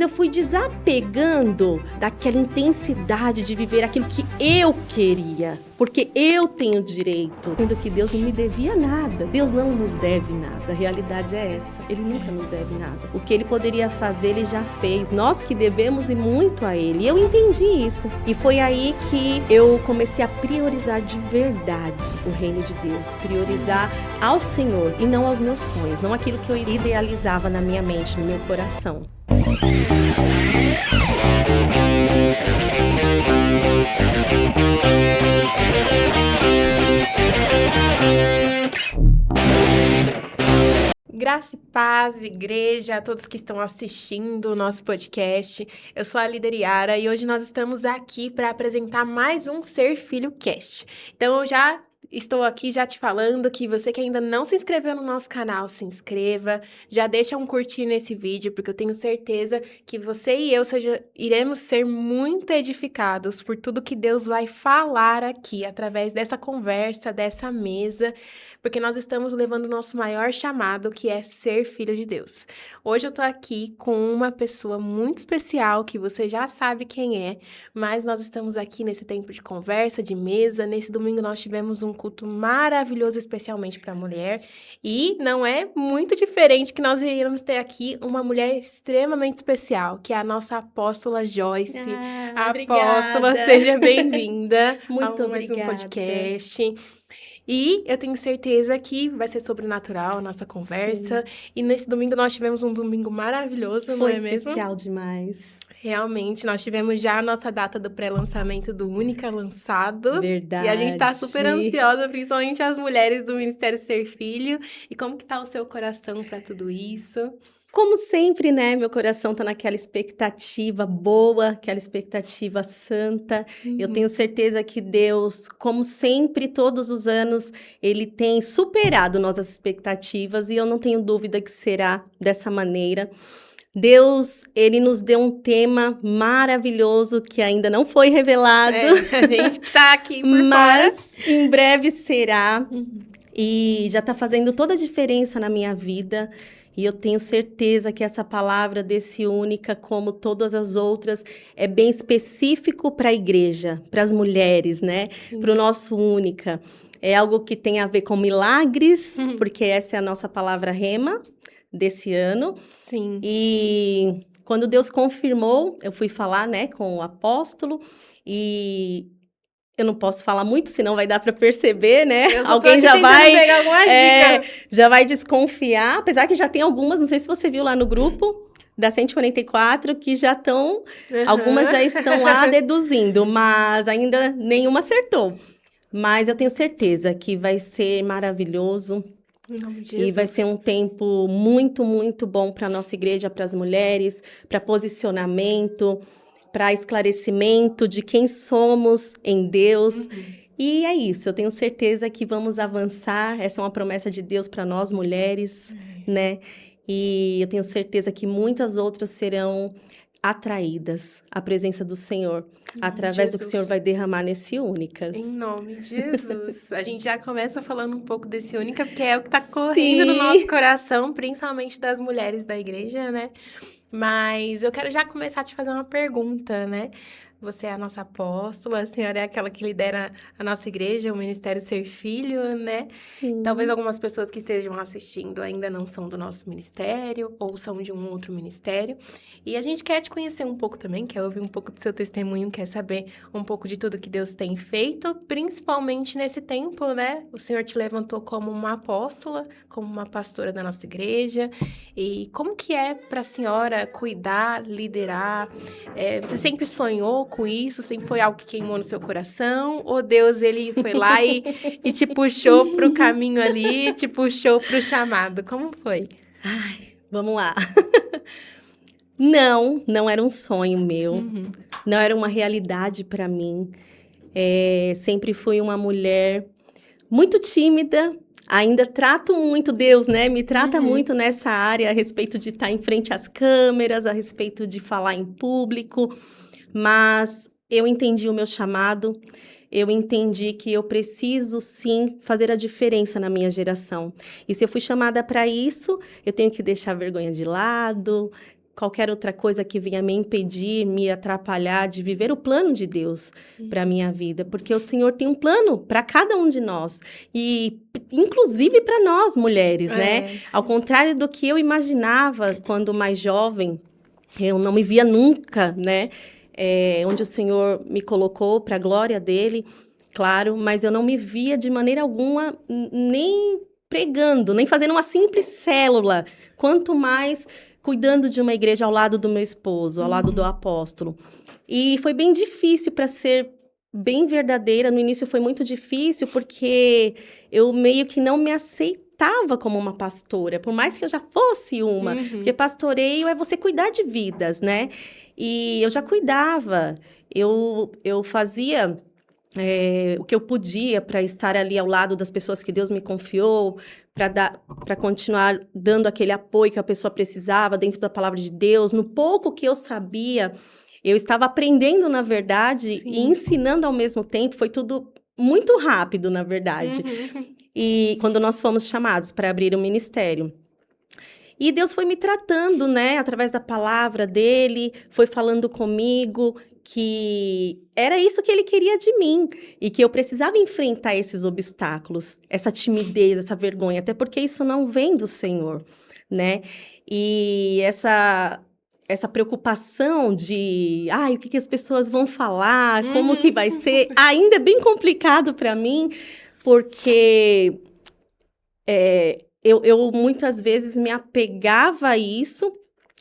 Eu fui desapegando daquela intensidade de viver aquilo que eu queria, porque eu tenho direito, sendo que Deus não me devia nada. Deus não nos deve nada, a realidade é essa. Ele nunca nos deve nada. O que Ele poderia fazer, Ele já fez. Nós que devemos e muito a Ele. E eu entendi isso. E foi aí que eu comecei a priorizar de verdade o reino de Deus. Priorizar ao Senhor e não aos meus sonhos, não aquilo que eu idealizava na minha mente, no meu coração. Graça e paz, igreja, a todos que estão assistindo o nosso podcast. Eu sou a líder Yara e hoje nós estamos aqui para apresentar mais um Ser Filho Cast. Então eu já estou aqui já te falando que você que ainda não se inscreveu no nosso canal, se inscreva, já deixa um curtir nesse vídeo, porque eu tenho certeza que você e eu iremos ser muito edificados por tudo que Deus vai falar aqui, através dessa conversa, dessa mesa, porque nós estamos levando o nosso maior chamado, que é ser filho de Deus. Hoje eu tô aqui com uma pessoa muito especial, que você já sabe quem é, mas nós estamos aqui nesse tempo de conversa, de mesa. Nesse domingo nós tivemos um culto maravilhoso, especialmente para a mulher, e não é muito diferente que nós iremos ter aqui uma mulher extremamente especial, que é a nossa apóstola Joyce. Apóstola, Obrigada. Seja bem-vinda Muito a mais um obrigada. podcast. E eu tenho certeza que vai ser sobrenatural a nossa conversa. Sim. E nesse domingo nós tivemos um domingo maravilhoso, não é mesmo? Foi especial demais. Realmente, nós tivemos já a nossa data do pré-lançamento do Única Lançado. Verdade. E a gente tá super ansiosa, principalmente as mulheres do Ministério Ser Filho. E como que tá o seu coração para tudo isso? Como sempre, né? Meu coração tá naquela expectativa boa, aquela expectativa santa. Eu tenho certeza que Deus, como sempre, todos os anos, Ele tem superado nossas expectativas e eu não tenho dúvida que será dessa maneira. Deus, Ele nos deu um tema maravilhoso que ainda não foi revelado. A gente que tá aqui por mas fora. Em breve será. E já tá fazendo toda a diferença na minha vida. E eu tenho certeza que essa palavra desse Única, como todas as outras, é bem específico para a igreja, para as mulheres, né? Para o nosso Única. É algo que tem a ver com milagres, porque essa é a nossa palavra rema desse ano. Sim. E quando Deus confirmou, eu fui falar, né, com o apóstolo e eu não posso falar muito, senão vai dar para perceber, né? Alguém já vai pegar alguma dica. Já vai desconfiar, apesar que já tem algumas, não sei se você viu lá no grupo da 144, que já estão, algumas já estão lá deduzindo, mas ainda nenhuma acertou. Mas eu tenho certeza que vai ser maravilhoso. E vai ser um tempo muito, muito bom para a nossa igreja, para as mulheres, para posicionamento, para esclarecimento de quem somos em Deus. E é isso, eu tenho certeza que vamos avançar. Essa é uma promessa de Deus para nós mulheres, né? E eu tenho certeza que muitas outras serão atraídas à presença do Senhor, através do que o Senhor vai derramar nesse Únicas. Em nome de Jesus. A gente já começa falando um pouco desse Única, porque é o que tá correndo no nosso coração, principalmente das mulheres da igreja, né? Mas eu quero já começar a te fazer uma pergunta, né? Você é a nossa apóstola, a senhora é aquela que lidera a nossa igreja, o Ministério Ser Filho, né? Sim. Talvez algumas pessoas que estejam assistindo ainda não são do nosso ministério ou são de um outro ministério. E a gente quer te conhecer um pouco também, quer ouvir um pouco do seu testemunho, quer saber um pouco de tudo que Deus tem feito, principalmente nesse tempo, né? O Senhor te levantou como uma apóstola, como uma pastora da nossa igreja. E como que é para a senhora cuidar, liderar? Você sempre sonhou com isso? Sempre foi algo que queimou no seu coração? Ou Deus, ele foi lá e te puxou para o caminho ali, te puxou para o chamado? Como foi? Ai, vamos lá. Não era um sonho meu. Não era uma realidade para mim. Sempre fui uma mulher muito tímida. Ainda trato muito Deus, né? Me trata muito nessa área a respeito de estar em frente às câmeras, a respeito de falar em público. Mas eu entendi o meu chamado, eu entendi que eu preciso, sim, fazer a diferença na minha geração. E se eu fui chamada para isso, eu tenho que deixar a vergonha de lado, qualquer outra coisa que venha me impedir, me atrapalhar de viver o plano de Deus para a minha vida. Porque o Senhor tem um plano para cada um de nós. E, inclusive, para nós, mulheres, né? Ao contrário do que eu imaginava quando mais jovem, eu não me via nunca, né? Onde o Senhor me colocou para a glória dele, claro, mas eu não me via de maneira alguma nem pregando, nem fazendo uma simples célula, quanto mais cuidando de uma igreja ao lado do meu esposo, ao lado do apóstolo. E foi bem difícil, para ser bem verdadeira, no início foi muito difícil, porque eu meio que não me aceitava como uma pastora, por mais que eu já fosse uma, porque pastoreio é você cuidar de vidas, né? E eu já cuidava, eu fazia o que eu podia para estar ali ao lado das pessoas que Deus me confiou, para continuar dando aquele apoio que a pessoa precisava dentro da palavra de Deus. No pouco que eu sabia, eu estava aprendendo, na verdade, e ensinando ao mesmo tempo. Foi tudo muito rápido, na verdade. E quando nós fomos chamados para abrir um ministério. E Deus foi me tratando, né, através da palavra dele, foi falando comigo que era isso que ele queria de mim e que eu precisava enfrentar esses obstáculos, essa timidez, essa vergonha, até porque isso não vem do Senhor, né? E essa preocupação de, o que as pessoas vão falar, como que vai ser, ainda é bem complicado para mim, porque eu muitas vezes me apegava a isso,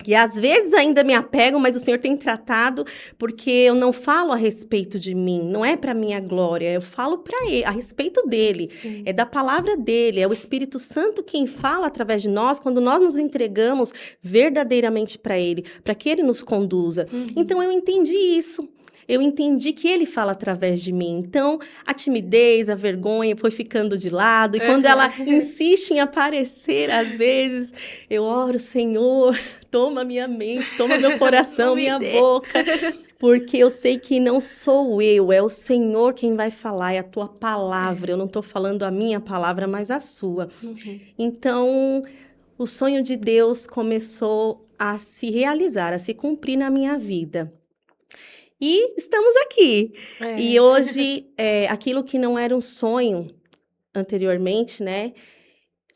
e às vezes ainda me apego, mas o Senhor tem tratado, porque eu não falo a respeito de mim, não é para minha glória, eu falo para ele, a respeito dele, é da palavra dele, é o Espírito Santo quem fala através de nós, quando nós nos entregamos verdadeiramente para ele, para que ele nos conduza. Então eu entendi isso. Eu entendi que ele fala através de mim. Então, a timidez, a vergonha foi ficando de lado. E quando ela insiste em aparecer, às vezes, eu oro, Senhor, toma minha mente, toma meu coração, minha boca. Porque eu sei que não sou eu, é o Senhor quem vai falar, é a tua palavra. Eu não estou falando a minha palavra, mas a sua. Então, o sonho de Deus começou a se realizar, a se cumprir na minha vida. E estamos aqui. E hoje, aquilo que não era um sonho anteriormente, né?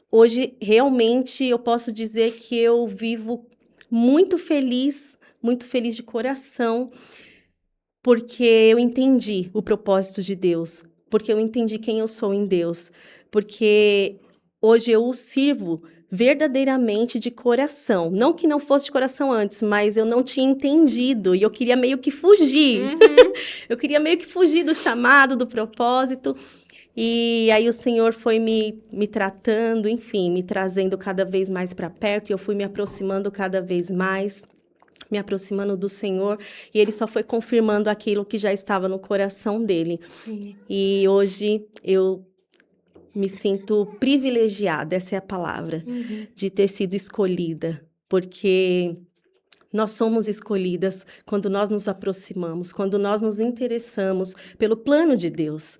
Hoje, realmente, eu posso dizer que eu vivo muito feliz de coração, porque eu entendi o propósito de Deus, porque eu entendi quem eu sou em Deus, porque hoje eu o sirvo verdadeiramente de coração. Não que não fosse de coração antes, mas eu não tinha entendido e eu queria meio que fugir. Eu queria meio que fugir do chamado, do propósito. E aí o Senhor foi me tratando, enfim, me trazendo cada vez mais para perto, e eu fui me aproximando cada vez mais, me aproximando do Senhor, e Ele só foi confirmando aquilo que já estava no coração dele. E hoje eu me sinto privilegiada, essa é a palavra, de ter sido escolhida, porque nós somos escolhidas quando nós nos aproximamos, quando nós nos interessamos pelo plano de Deus.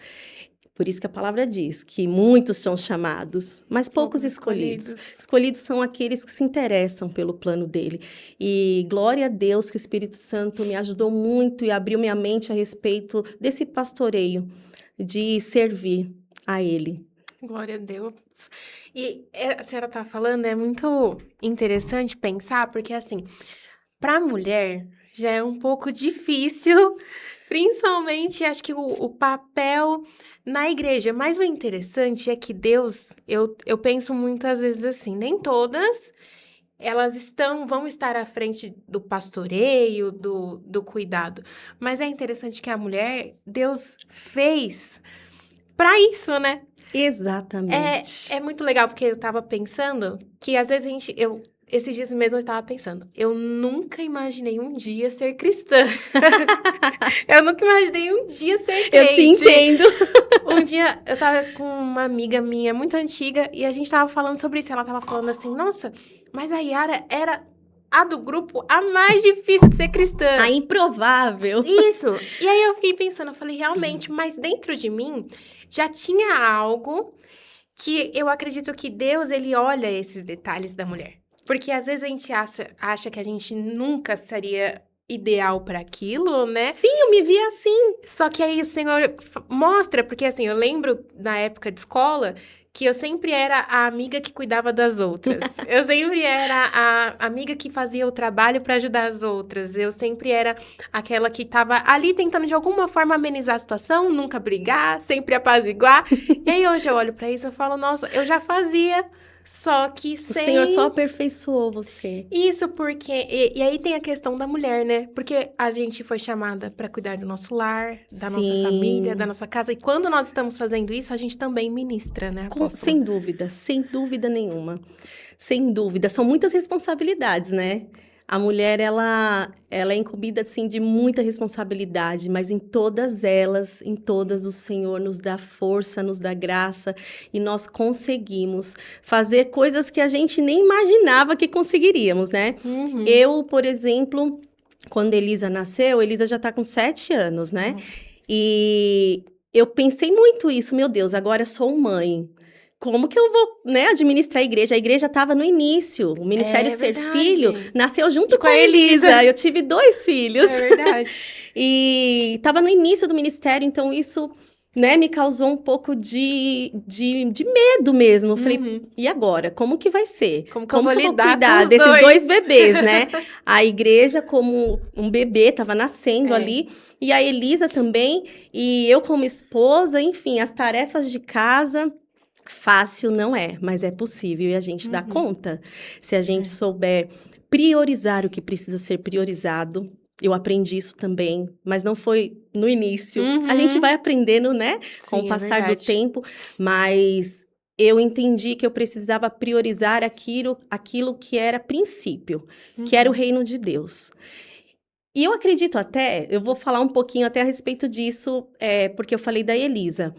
Por isso que a palavra diz que muitos são chamados, mas poucos escolhidos. Escolhidos são aqueles que se interessam pelo plano dele. E glória a Deus que o Espírito Santo me ajudou muito e abriu minha mente a respeito desse pastoreio, de servir a ele. Glória a Deus. E a senhora tá falando, é muito interessante pensar, porque assim, para a mulher já é um pouco difícil, principalmente acho que o papel na igreja. Mas o interessante é que Deus, eu penso muitas vezes assim, nem todas elas vão estar à frente do pastoreio, do cuidado. Mas é interessante que a mulher, Deus fez para isso, né? Exatamente. É muito legal, porque eu tava pensando que às vezes esses dias mesmo eu estava pensando, eu nunca imaginei um dia ser cristã. Eu nunca imaginei um dia ser crente. Eu te entendo. Um dia eu tava com uma amiga minha muito antiga e a gente tava falando sobre isso. Ela tava falando assim, nossa, mas a Yara era a do grupo a mais difícil de ser cristã. A improvável. Isso. E aí eu fiquei pensando, eu falei, realmente, mas dentro de mim já tinha algo que eu acredito que Deus, ele olha esses detalhes da mulher. Porque às vezes a gente acha que a gente nunca seria ideal para aquilo, né? Sim, eu me via assim. Só que aí o Senhor mostra, porque assim, eu lembro na época de escola que eu sempre era a amiga que cuidava das outras. Eu sempre era a amiga que fazia o trabalho para ajudar as outras. Eu sempre era aquela que estava ali tentando de alguma forma amenizar a situação, nunca brigar, sempre apaziguar. E aí hoje eu olho para isso e eu falo, nossa, eu já fazia, só que O sem... Senhor só aperfeiçoou você. Isso porque... E aí tem a questão da mulher, né? Porque a gente foi chamada para cuidar do nosso lar, da nossa Sim. família, da nossa casa. E quando nós estamos fazendo isso, a gente também ministra, né, apóstola? Sem dúvida nenhuma. Sem dúvida. São muitas responsabilidades, né? A mulher, ela é incumbida, assim, de muita responsabilidade, mas em todas, o Senhor nos dá força, nos dá graça, e nós conseguimos fazer coisas que a gente nem imaginava que conseguiríamos, né? Uhum. Eu, por exemplo, quando Elisa nasceu, Elisa já tá com 7 anos, né? E eu pensei muito isso, meu Deus, agora eu sou mãe. Como que eu vou, né, administrar a igreja? A igreja estava no início. O Ministério Ser verdade. Filho nasceu junto com a Elisa. Elisa. Eu tive 2 filhos. É verdade. E estava no início do ministério, então isso, né, me causou um pouco de medo mesmo. Eu falei, e agora? Como que vai ser? Como que eu vou eu vou lidar cuidar com os desses dois? 2 bebês, né? A igreja como um bebê estava nascendo ali, e a Elisa também, e eu como esposa, enfim, as tarefas de casa. Fácil não é, mas é possível e a gente dá conta. Se a gente souber priorizar o que precisa ser priorizado, eu aprendi isso também, mas não foi no início. A gente vai aprendendo, né, com o passar do tempo, mas eu entendi que eu precisava priorizar aquilo que era princípio, que era o reino de Deus. E eu acredito até, eu vou falar um pouquinho até a respeito disso, porque eu falei da Elisa.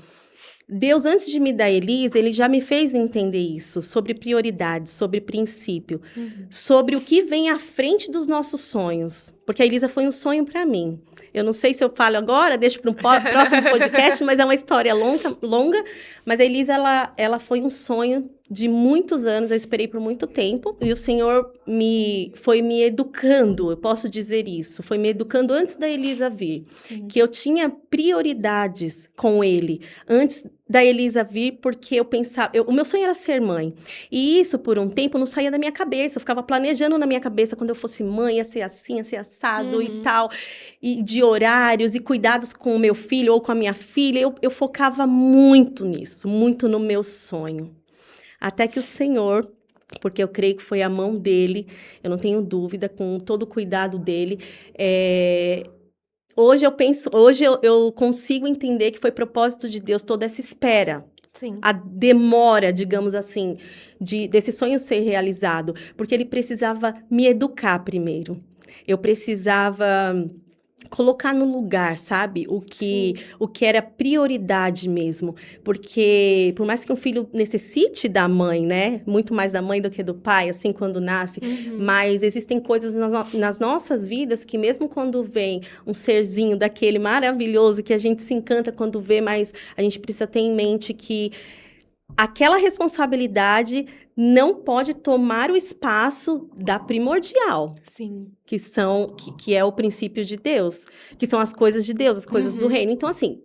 Deus, antes de me dar Elisa, ele já me fez entender isso, sobre prioridades, sobre princípio, sobre o que vem à frente dos nossos sonhos. Porque a Elisa foi um sonho para mim. Eu não sei se eu falo agora, deixo para um próximo podcast, mas é uma história longa. Mas a Elisa, ela foi um sonho de muitos anos, eu esperei por muito tempo. E o Senhor foi me educando, eu posso dizer isso. Foi me educando antes da Elisa vir. Sim. Que eu tinha prioridades com ele, antes da Elisa vir, porque eu pensava... o meu sonho era ser mãe. E isso, por um tempo, não saía da minha cabeça. Eu ficava planejando na minha cabeça, quando eu fosse mãe, ia ser assim, ia ser assado e tal. E de horários e cuidados com o meu filho ou com a minha filha. Eu focava muito nisso, muito no meu sonho. Até que o Senhor, porque eu creio que foi a mão dele, eu não tenho dúvida, com todo o cuidado dele, hoje eu consigo entender que foi propósito de Deus toda essa espera. Sim. A demora, digamos assim, desse sonho ser realizado, porque ele precisava me educar primeiro. Eu precisava colocar no lugar, sabe? O que era prioridade mesmo. Porque, por mais que um filho necessite da mãe, né? Muito mais da mãe do que do pai, assim, quando nasce. Mas existem coisas nas nossas vidas que mesmo quando vem um serzinho daquele maravilhoso, que a gente se encanta quando vê, mas a gente precisa ter em mente que aquela responsabilidade não pode tomar o espaço da primordial. Sim. Que é o princípio de Deus, que são as coisas de Deus, as coisas do reino. Então, assim,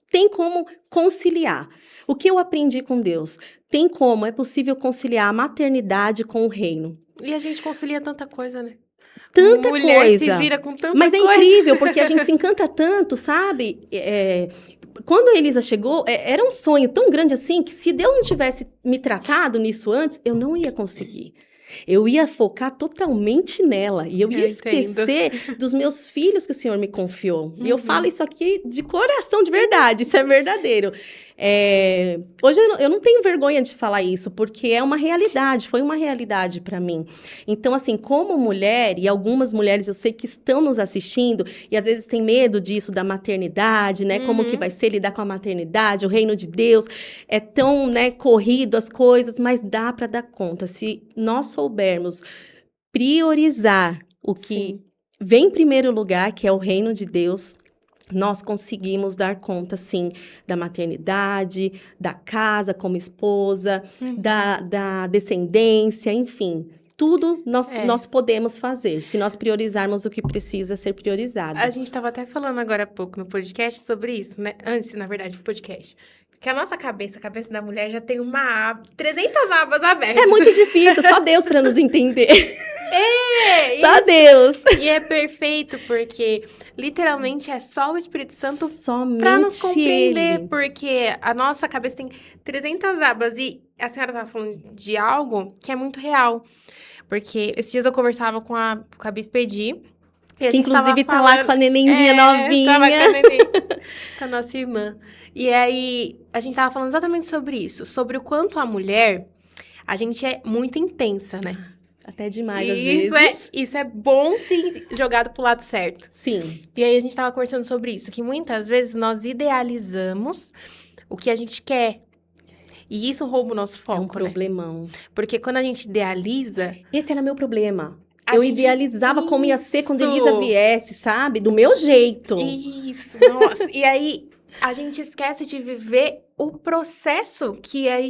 tem como conciliar. O que eu aprendi com Deus? É possível conciliar a maternidade com o reino. E a gente concilia tanta coisa, né? Tanta Mulher coisa. Se vira com tanta Mas coisa. É incrível, porque a gente se encanta tanto, sabe? Quando a Elisa chegou, era um sonho tão grande assim, que se Deus não tivesse me tratado nisso antes, eu não ia conseguir. Eu ia focar totalmente nela. E eu ia esquecer dos meus filhos que o Senhor me confiou. E eu falo isso aqui de coração, de verdade. Isso é verdadeiro. Hoje eu não tenho vergonha de falar isso, porque é uma realidade. Foi uma realidade para mim. Então, assim, como mulher, e algumas mulheres eu sei que estão nos assistindo, e às vezes tem medo disso, da maternidade, né? Como que vai ser lidar com a maternidade, o reino de Deus. É tão, né, corrido as coisas, mas dá para dar conta. Se nós soubermos priorizar o que vem em primeiro lugar, que é o reino de Deus, nós conseguimos dar conta, sim, da maternidade, da casa como esposa, da descendência, enfim. Tudo nós podemos fazer, se nós priorizarmos o que precisa ser priorizado. A gente estava até falando agora há pouco no podcast sobre isso, né? Antes, na verdade, do podcast. Que a nossa cabeça, a cabeça da mulher, já tem 300 abas abertas. É muito difícil, só Deus para nos entender. Só isso. Deus. E é perfeito, porque literalmente é só o Espírito Santo Somente para nos compreender, Ele. porque a nossa cabeça tem 300 abas. E a senhora estava falando de algo que é muito real. Porque esses dias eu conversava com a Bispa Edi, e a Que gente inclusive tava tá lá com a nenenzinha novinha. Tava com a neném, com a nossa irmã. E aí, a gente tava falando exatamente sobre isso. Sobre o quanto a mulher, a gente é muito intensa, né? Até demais, às Isso vezes. isso é bom, sim, jogado pro lado certo. Sim. E aí, a gente tava conversando sobre isso. Que muitas vezes nós idealizamos o que a gente quer. E isso rouba o nosso foco, É um problemão. né? Porque quando a gente idealiza... Esse era meu problema. A Eu gente- idealizava como ia ser quando Isso. Elisa viesse, sabe? Do meu jeito. Isso, nossa. E aí, a gente esquece de viver o processo que é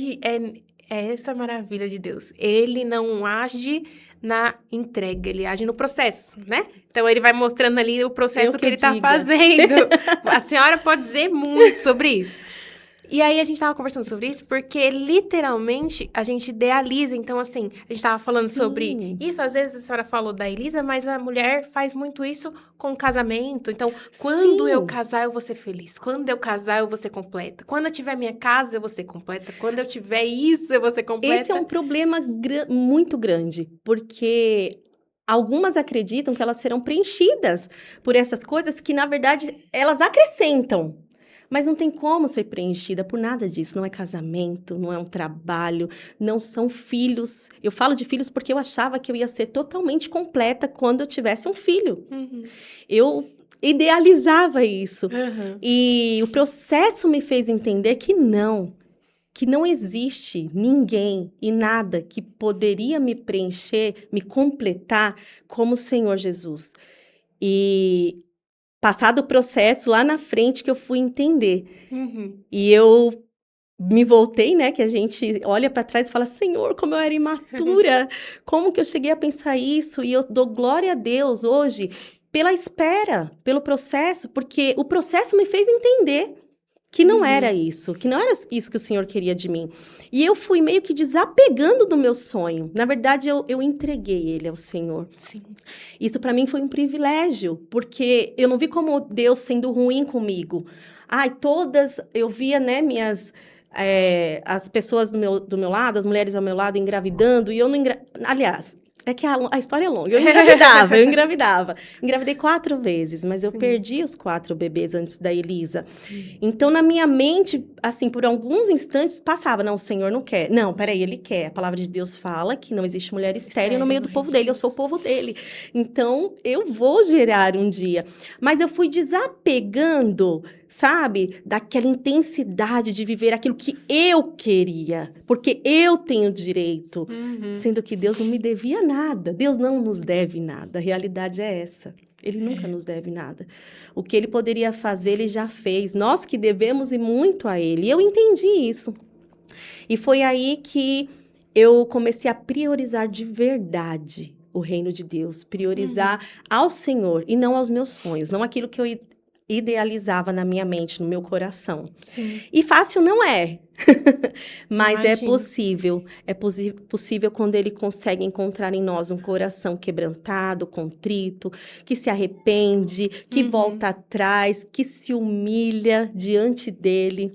essa maravilha de Deus. Ele não age na entrega, ele age no processo, né? Então, ele vai mostrando ali o processo Eu que ele tá diga. fazendo. A senhora pode dizer muito sobre isso. E aí, a gente tava conversando sobre isso porque, literalmente, a gente idealiza. Então, assim, a gente tava falando Sim. sobre isso. Às vezes, a senhora falou da Elisa, mas a mulher faz muito isso com o casamento. Então, quando Sim. eu casar, eu vou ser feliz. Quando eu casar, eu vou ser completa. Quando eu tiver minha casa, eu vou ser completa. Quando eu tiver isso, eu vou ser completa. Esse é um problema muito grande, porque algumas acreditam que elas serão preenchidas por essas coisas que, na verdade, elas acrescentam. Mas não tem como ser preenchida por nada disso. Não é casamento, não é um trabalho, não são filhos. Eu falo de filhos porque eu achava que eu ia ser totalmente completa quando eu tivesse um filho. Uhum. Eu idealizava isso. Uhum. E o processo me fez entender que não existe ninguém e nada que poderia me preencher, me completar como o Senhor Jesus. E passado o processo, lá na frente que eu fui entender. Uhum. E eu me voltei, né, que a gente olha para trás e fala, Senhor, como eu era imatura, como que eu cheguei a pensar isso? E eu dou glória a Deus hoje pela espera, pelo processo, porque o processo me fez entender que não era isso, que não era isso que o Senhor queria de mim. E eu fui meio que desapegando do meu sonho. Na verdade, eu entreguei ele ao Senhor. Sim. Isso para mim foi um privilégio, porque eu não vi como Deus sendo ruim comigo. Ai, eu via, né, as pessoas do meu lado, as mulheres ao meu lado engravidando, e eu não Aliás, é que a história é longa. Eu engravidava. Engravidei 4 vezes, mas eu Sim. perdi os 4 bebês antes da Elisa. Então, na minha mente, assim, por alguns instantes, passava, não, o Senhor não quer. Não, peraí, Ele quer. A palavra de Deus fala que não existe mulher estéril no meio do povo dele. Eu sou o povo dele. Então, eu vou gerar um dia. Mas eu fui desapegando, sabe, daquela intensidade de viver aquilo que eu queria. Porque eu tenho direito. Uhum. Sendo que Deus não me devia nada. Deus não nos deve nada. A realidade é essa. Ele nunca nos deve nada. O que Ele poderia fazer, Ele já fez. Nós que devemos e muito a Ele. E eu entendi isso. E foi aí que eu comecei a priorizar de verdade o reino de Deus. Priorizar ao Senhor e não aos meus sonhos. Não aquilo que eu idealizava na minha mente, no meu coração. Sim. E fácil não é. Mas é Imagino. possível. É possível quando Ele consegue encontrar em nós um coração quebrantado, contrito, que se arrepende, que volta atrás, que se humilha diante dEle.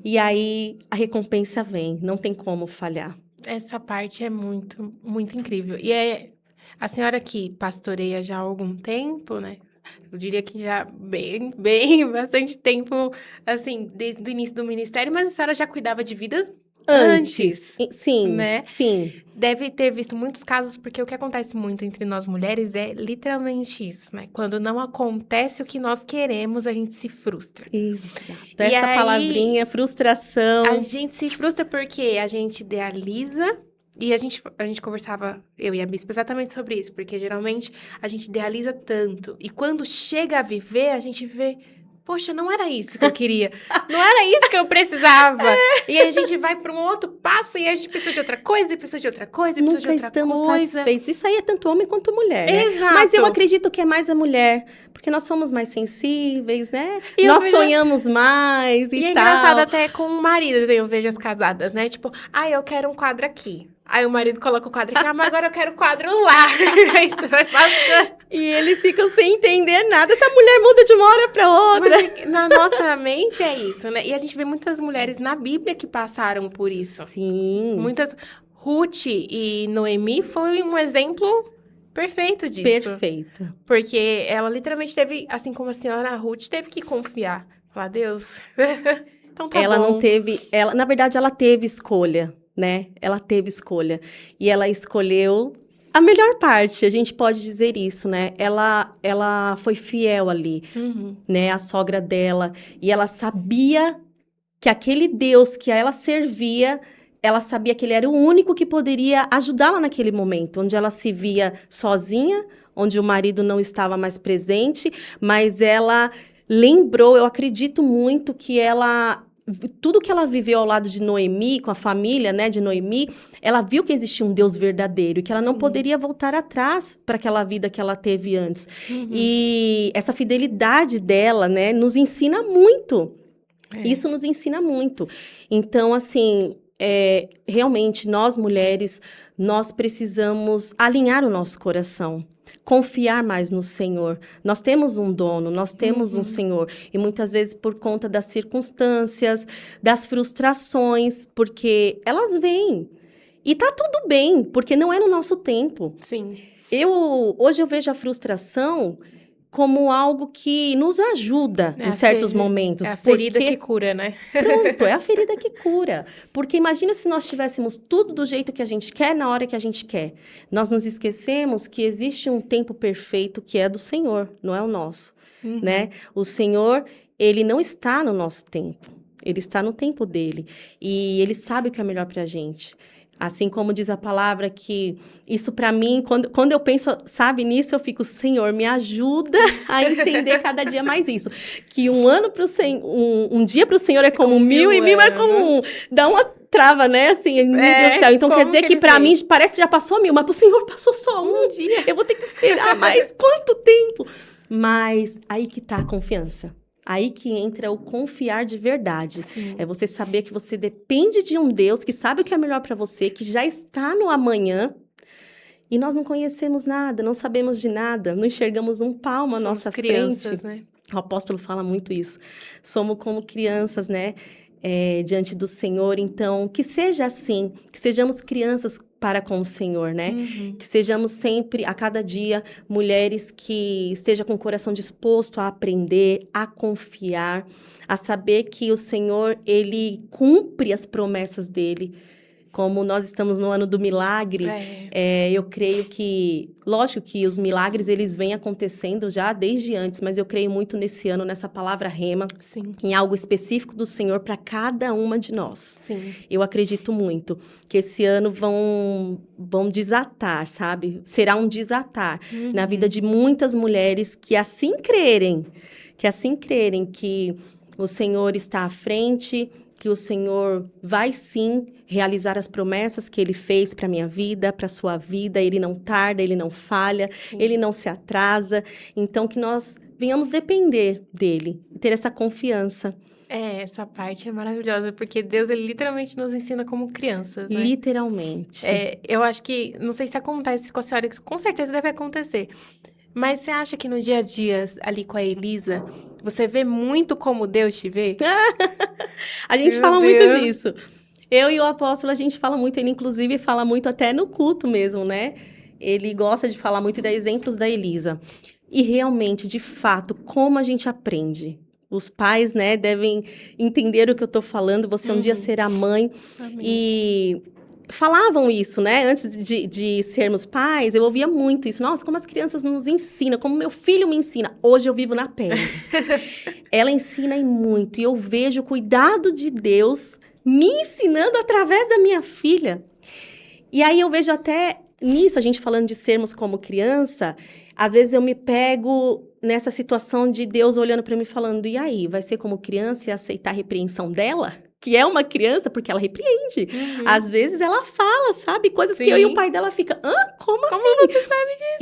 E aí a recompensa vem. Não tem como falhar. Essa parte é muito, muito incrível. E a senhora que pastoreia já há algum tempo, né? Eu diria que já bastante tempo, assim, desde o início do ministério, mas a senhora já cuidava de vidas antes, Sim, né? sim. Deve ter visto muitos casos, porque o que acontece muito entre nós mulheres é literalmente isso, né? Quando não acontece o que nós queremos, a gente se frustra. Exato. E Essa aí, palavrinha, frustração. A gente se frustra porque a gente idealiza, e a gente conversava, eu e a Bispa, exatamente sobre isso, porque geralmente a gente idealiza tanto, e quando chega a viver, a gente vê poxa, não era isso que eu queria. Não era isso que eu precisava. E aí a gente vai para um outro passo e a gente precisa de outra coisa, e precisa de outra coisa, e precisa de outra coisa. Nunca estamos satisfeitos. Isso aí é tanto homem quanto mulher, né? Exato. Mas eu acredito que é mais a mulher, porque nós somos mais sensíveis, né? E nós sonhamos mais e é tal. engraçado até com o marido, eu vejo as casadas, né? Tipo, eu quero um quadro aqui. Aí o marido coloca o quadro aqui, mas agora eu quero o quadro lá. Isso vai passando. E eles ficam sem entender nada. Essa mulher muda de uma hora para outra. Mas na nossa mente é isso, né? E a gente vê muitas mulheres na Bíblia que passaram por isso. Sim. Muitas. Ruth e Noemi foi um exemplo perfeito disso. Perfeito. Porque ela literalmente teve, assim como a senhora Ruth, teve que confiar. Falar, Deus, então tá ela bom. não teve... na verdade, ela teve escolha, né? Ela teve escolha. E ela escolheu a melhor parte, a gente pode dizer isso, né? Ela foi fiel ali, né? A sogra dela. E ela sabia que aquele Deus que ela servia, ela sabia que ele era o único que poderia ajudá-la naquele momento, onde ela se via sozinha, onde o marido não estava mais presente, mas ela lembrou, eu acredito muito que tudo que ela viveu ao lado de Noemi, com a família, né, de Noemi, ela viu que existia um Deus verdadeiro e que ela não poderia voltar atrás para aquela vida que ela teve antes. E essa fidelidade dela, né, nos ensina muito. Isso nos ensina muito. Então, assim, realmente, nós mulheres, nós precisamos alinhar o nosso coração. Confiar mais no Senhor. Nós temos um dono, nós temos um Senhor. E muitas vezes por conta das circunstâncias, das frustrações, porque elas vêm. E tá tudo bem, porque não é no nosso tempo. Sim. Hoje eu vejo a frustração como algo que nos ajuda em certos momentos. É a ferida que cura, né? Pronto, é a ferida que cura. Porque imagina se nós tivéssemos tudo do jeito que a gente quer, na hora que a gente quer. Nós nos esquecemos que existe um tempo perfeito que é do Senhor, não é o nosso, né? O Senhor, ele não está no nosso tempo. Ele está no tempo dele. E ele sabe o que é melhor pra gente. Assim como diz a palavra que isso para mim, quando eu penso, sabe, nisso, eu fico, Senhor, me ajuda a entender cada dia mais isso. Que um dia para o Senhor é como 1000 e 1000 é como um. Dá uma trava, né, assim, meu Deus do céu. Então quer dizer que para mim parece que já passou 1000, mas para o Senhor passou só um dia. Eu vou ter que esperar mais quanto tempo? Mas aí que tá a confiança. Aí que entra o confiar de verdade. Sim. É você saber que você depende de um Deus que sabe o que é melhor para você, que já está no amanhã. E nós não conhecemos nada, não sabemos de nada, não enxergamos um palmo à nossa crianças, frente. Né? O apóstolo fala muito isso. Somos como crianças, né? Diante do Senhor. Então, que seja assim, que sejamos crianças para com o Senhor, né? Que sejamos sempre, a cada dia, mulheres que estejam com o coração disposto a aprender, a confiar, a saber que o Senhor, ele cumpre as promessas dele. Como nós estamos no ano do milagre, eu creio que, lógico que os milagres, eles vêm acontecendo já desde antes, mas eu creio muito nesse ano, nessa palavra rema, em algo específico do Senhor para cada uma de nós. Sim. Eu acredito muito que esse ano vão desatar, sabe? Será um desatar na vida de muitas mulheres que assim crerem que o Senhor está à frente, que o Senhor vai sim realizar as promessas que Ele fez para a minha vida, para a sua vida. Ele não tarda, Ele não falha, Ele não se atrasa. Então, que nós venhamos depender dEle, ter essa confiança. Essa parte é maravilhosa, porque Deus, ele literalmente nos ensina como crianças, né? Literalmente. Eu acho que, não sei se acontece com a senhora, com certeza deve acontecer. Mas você acha que no dia a dia, ali com a Elisa, você vê muito como Deus te vê? A gente fala muito disso. Eu e o apóstolo, a gente fala muito. Ele, inclusive, fala muito até no culto mesmo, né? Ele gosta de falar muito e dar exemplos da Elisa. E realmente, de fato, como a gente aprende. Os pais, né, devem entender o que eu tô falando. Você um dia será mãe. Amém. E falavam isso, né? Antes de sermos pais, eu ouvia muito isso. Nossa, como as crianças nos ensinam, como meu filho me ensina. Hoje eu vivo na pele. Ela ensina e muito. E eu vejo o cuidado de Deus me ensinando através da minha filha. E aí eu vejo até nisso, a gente falando de sermos como criança, às vezes eu me pego nessa situação de Deus olhando para mim falando, e aí, vai ser como criança e aceitar a repreensão dela? Que é uma criança, porque ela repreende. Às vezes ela fala, sabe? Coisas que eu e o pai dela fica, como assim? Como você sabe disso?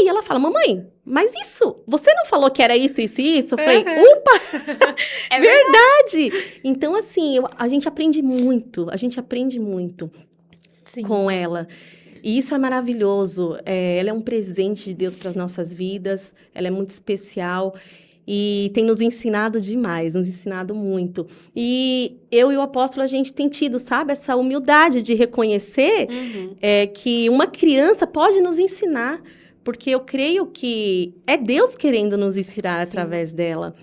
E ela fala, mamãe, mas isso, você não falou que era isso, isso e isso? Eu falei, opa! É verdade! Então, assim, a gente aprende muito Sim. com ela. E isso é maravilhoso. Ela é um presente de Deus para as nossas vidas. Ela é muito especial e tem nos ensinado demais, nos ensinado muito. E eu e o apóstolo, a gente tem tido, sabe, essa humildade de reconhecer que uma criança pode nos ensinar. Porque eu creio que é Deus querendo nos ensinar através dela.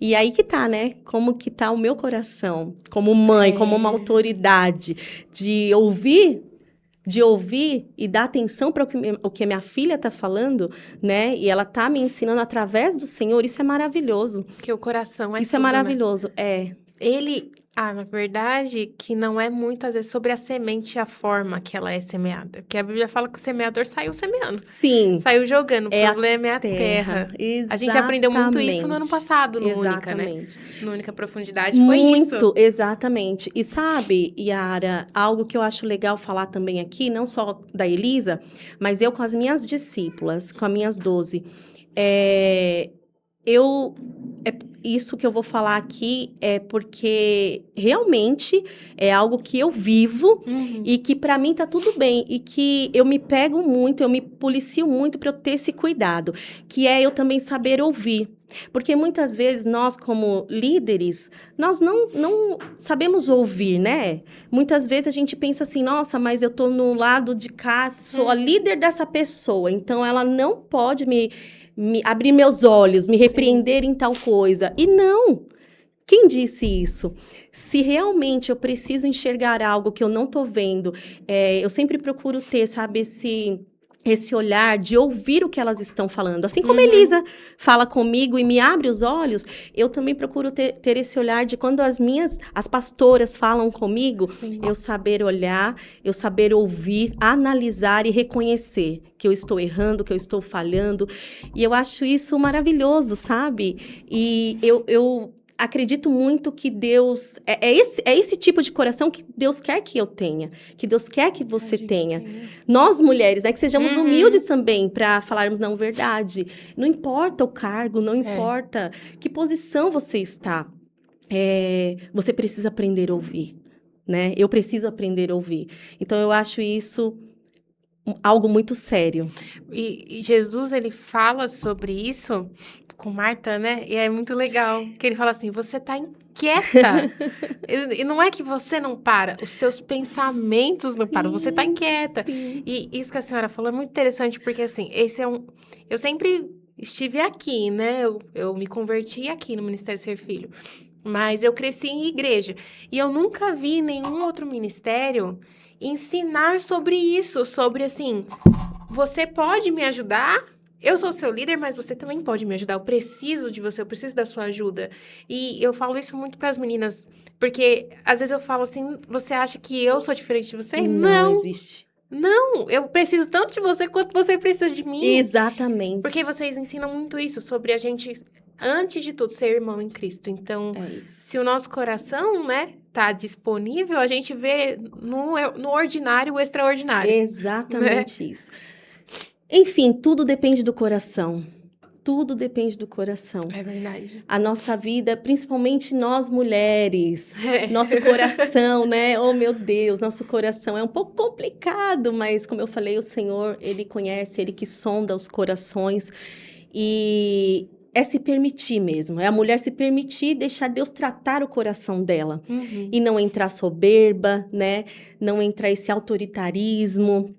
E aí que tá, né? Como que tá o meu coração, como mãe, como uma autoridade, de ouvir e dar atenção para o que a minha filha está falando, né? E ela tá me ensinando através do Senhor, isso é maravilhoso. Porque o coração é isso tudo, é maravilhoso, né? Na verdade, que não é muito, às vezes, sobre a semente e a forma que ela é semeada. Porque a Bíblia fala que o semeador saiu semeando. Sim. Saiu jogando. O problema é a terra. Exatamente. A gente aprendeu muito isso no ano passado, no Única, né? No Única Profundidade, foi isso. Muito, exatamente. E sabe, Yara, algo que eu acho legal falar também aqui, não só da Elisa, mas eu com as minhas discípulas, com as minhas 12, isso que eu vou falar aqui é porque realmente é algo que eu vivo e que para mim tá tudo bem e que eu me pego muito, eu me policio muito para eu ter esse cuidado, que é eu também saber ouvir. Porque muitas vezes nós, como líderes, nós não sabemos ouvir, né? Muitas vezes a gente pensa assim, nossa, mas eu tô no lado de cá, sou a líder dessa pessoa, então ela não pode me abrir meus olhos, me repreender em tal coisa. E não! Quem disse isso? Se realmente eu preciso enxergar algo que eu não tô vendo, eu sempre procuro ter, sabe, esse olhar de ouvir o que elas estão falando. Assim como a Elisa fala comigo e me abre os olhos, eu também procuro ter esse olhar de quando as pastoras falam comigo, eu saber olhar, eu saber ouvir, analisar e reconhecer que eu estou errando, que eu estou falhando. E eu acho isso maravilhoso, sabe? E eu acredito muito que Deus... É esse tipo de coração que Deus quer que eu tenha. Que Deus quer que você tenha. Nós, mulheres, né? Que sejamos humildes também para falarmos, não, verdade. Não importa o cargo, não importa que posição você está. Você precisa aprender a ouvir, né? Eu preciso aprender a ouvir. Então, eu acho isso algo muito sério. E Jesus, ele fala sobre isso com Marta, né? E é muito legal, que ele fala assim, você tá inquieta. E não é que você não para, os seus pensamentos não param, você tá inquieta. E isso que a senhora falou é muito interessante, porque assim, eu sempre estive aqui, né? Eu me converti aqui no Ministério Ser Filho, mas eu cresci em igreja. E eu nunca vi nenhum outro ministério ensinar sobre isso, sobre assim, você pode me ajudar? Eu sou seu líder, mas você também pode me ajudar. Eu preciso de você, eu preciso da sua ajuda. E eu falo isso muito para as meninas, porque às vezes eu falo assim, você acha que eu sou diferente de você? Não existe. Não, eu preciso tanto de você quanto você precisa de mim. Exatamente. Porque vocês ensinam muito isso, sobre a gente, antes de tudo, ser irmão em Cristo. Então, se o nosso coração, né, tá disponível, a gente vê no ordinário o extraordinário. Exatamente isso. Enfim, tudo depende do coração. Tudo depende do coração. É verdade. A nossa vida, principalmente nós mulheres, nosso coração, né? Oh, meu Deus, nosso coração é um pouco complicado, mas como eu falei, o Senhor, Ele conhece, Ele que sonda os corações. E é se permitir mesmo, é a mulher se permitir deixar Deus tratar o coração dela. E não entrar soberba, né? Não entrar esse autoritarismo.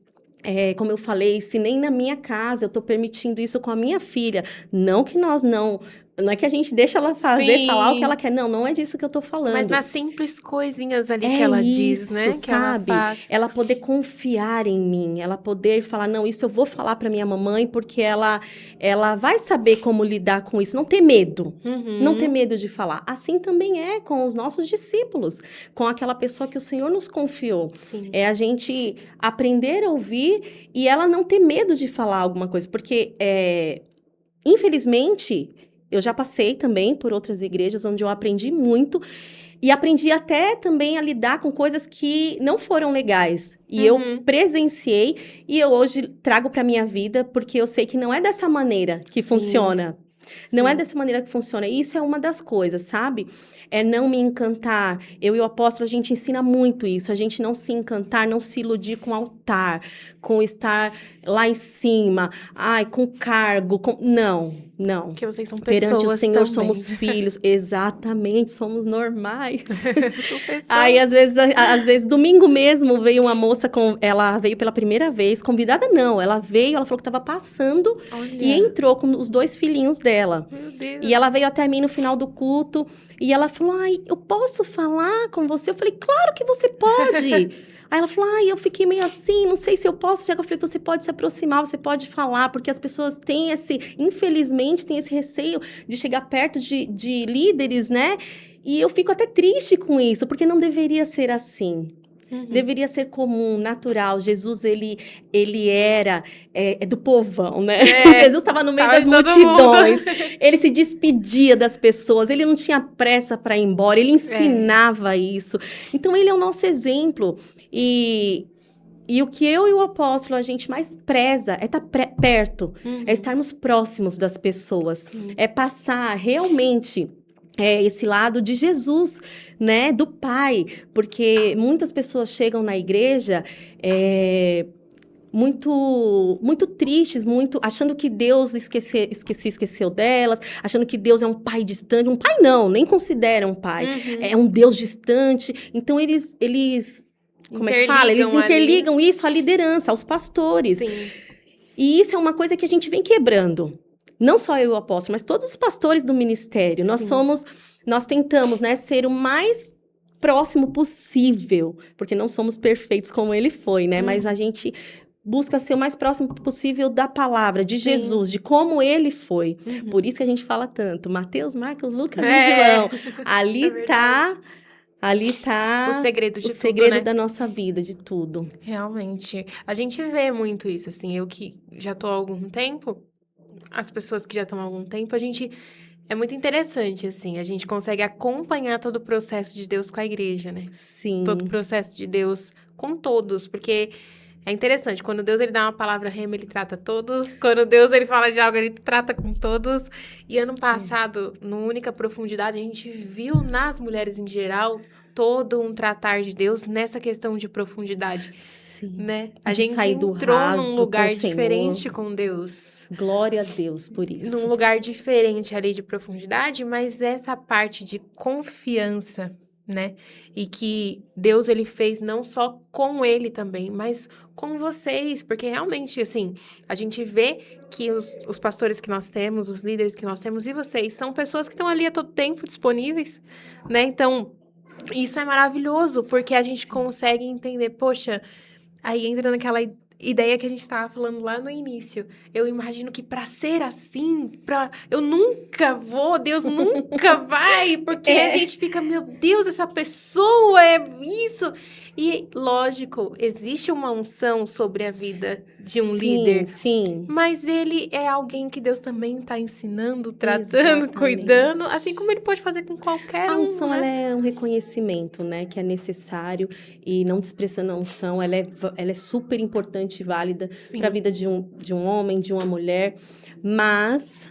Como eu falei, se nem na minha casa eu estou permitindo isso com a minha filha, não que nós não é que a gente deixa ela falar o que ela quer, não é disso que eu estou falando. Mas nas simples coisinhas ali que ela diz, né? Sabe? Que ela faz. Ela poder confiar em mim, ela poder falar, não, isso eu vou falar para minha mamãe, porque ela vai saber como lidar com isso, não ter medo, não ter medo de falar. Assim também é com os nossos discípulos, com aquela pessoa que o Senhor nos confiou. Sim. É a gente aprender a ouvir e ela não ter medo de falar alguma coisa, porque infelizmente, eu já passei também por outras igrejas onde eu aprendi muito. E aprendi até também a lidar com coisas que não foram legais. E eu presenciei e eu hoje trago para minha vida, porque eu sei que não é dessa maneira que funciona. Não é dessa maneira que funciona. E isso é uma das coisas, sabe? É não me encantar. Eu e o apóstolo, a gente ensina muito isso. A gente não se encantar, não se iludir com o altar, com estar lá em cima, com cargo. Não. Porque vocês são pessoas perante o Senhor também. somos filhos. Exatamente, somos normais. São Aí, às vezes, domingo mesmo, veio uma moça, ela veio pela primeira vez, convidada não, ela falou que estava passando e entrou com os 2 filhinhos dela. Meu Deus. E ela veio até mim no final do culto e ela falou, eu posso falar com você? Eu falei, claro que você pode. Aí ela falou, eu fiquei meio assim, não sei se eu posso. Já que eu falei, você pode se aproximar, você pode falar, porque as pessoas têm infelizmente, têm esse receio de chegar perto de líderes, né? E eu fico até triste com isso, porque não deveria ser assim. Deveria ser comum, natural. Jesus, ele era do povão, né? Jesus estava no meio das multidões. Ele se despedia das pessoas. Ele não tinha pressa para ir embora. Ele ensinava isso. Então, ele é o nosso exemplo. E o que eu e o apóstolo, a gente mais preza é estar perto. É estarmos próximos das pessoas. É passar realmente... esse lado de Jesus, né, do Pai, porque muitas pessoas chegam na igreja muito tristes, achando que Deus esqueceu delas, achando que Deus é um pai distante. Um pai não, nem considera um pai. É um Deus distante. Então, eles como é que fala? Eles interligam isso à liderança, aos pastores. Sim. E isso é uma coisa que a gente vem quebrando. Não só eu e o apóstolo, mas todos os pastores do ministério. Nós tentamos, né, ser o mais próximo possível, porque não somos perfeitos como ele foi, né? Mas a gente busca ser o mais próximo possível da palavra, de Jesus, de como ele foi. Por isso que a gente fala tanto. Mateus, Marcos, Lucas e João. Ali tá o segredo de o tudo, segredo né? da nossa vida, de tudo. Realmente. A gente vê muito isso, assim. Eu que já tô há algum tempo, as pessoas que já estão há algum tempo, é muito interessante, assim. A gente consegue acompanhar todo o processo de Deus com a igreja, né? Sim. Todo o processo de Deus com todos, porque... É interessante, quando Deus ele dá uma palavra rema, ele trata todos. Quando Deus ele fala de algo, ele trata com todos. E ano passado, no Única Profundidade, a gente viu nas mulheres em geral todo um tratar de Deus nessa questão de profundidade. Sim. Né? A De gente sair do entrou raso num com lugar o Senhor. diferente com Deus. Glória a Deus por isso. Num lugar diferente ali de profundidade, mas essa parte de confiança, né? E que Deus, ele fez não só com ele também, mas com vocês. Porque realmente, assim, a gente vê que os pastores que nós temos, os líderes que nós temos e vocês, são pessoas que estão ali a todo tempo disponíveis, né? Então, isso é maravilhoso, porque a gente consegue entender, poxa, aí entra naquela ideia que a gente estava falando lá no início. Eu imagino que para ser assim, eu nunca vou, Deus nunca vai, porque a gente fica, meu Deus, essa pessoa é isso. E, lógico, existe uma unção sobre a vida de um líder. Sim. Mas ele é alguém que Deus também está ensinando, tratando, Exatamente. cuidando, assim como ele pode fazer com qualquer um. A unção, né? ela é um reconhecimento, né, que é necessário, e não desprezando a unção, ela é super importante e válida para a vida de um homem, de uma mulher, mas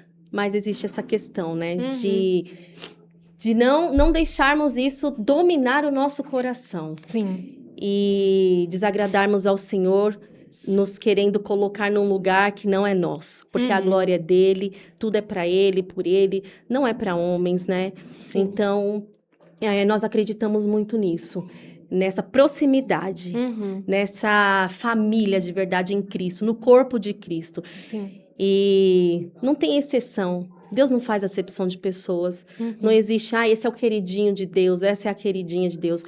existe essa questão, né, de não deixarmos isso dominar o nosso coração. Sim. E desagradarmos ao Senhor, nos querendo colocar num lugar que não é nosso. Porque a glória é dele, tudo é para ele, por ele, não é para homens, né? Sim. Então, nós acreditamos muito nisso. Nessa proximidade, nessa família de verdade em Cristo, no corpo de Cristo. Sim. E não tem exceção. Deus não faz acepção de pessoas. Não existe, esse é o queridinho de Deus, essa é a queridinha de Deus.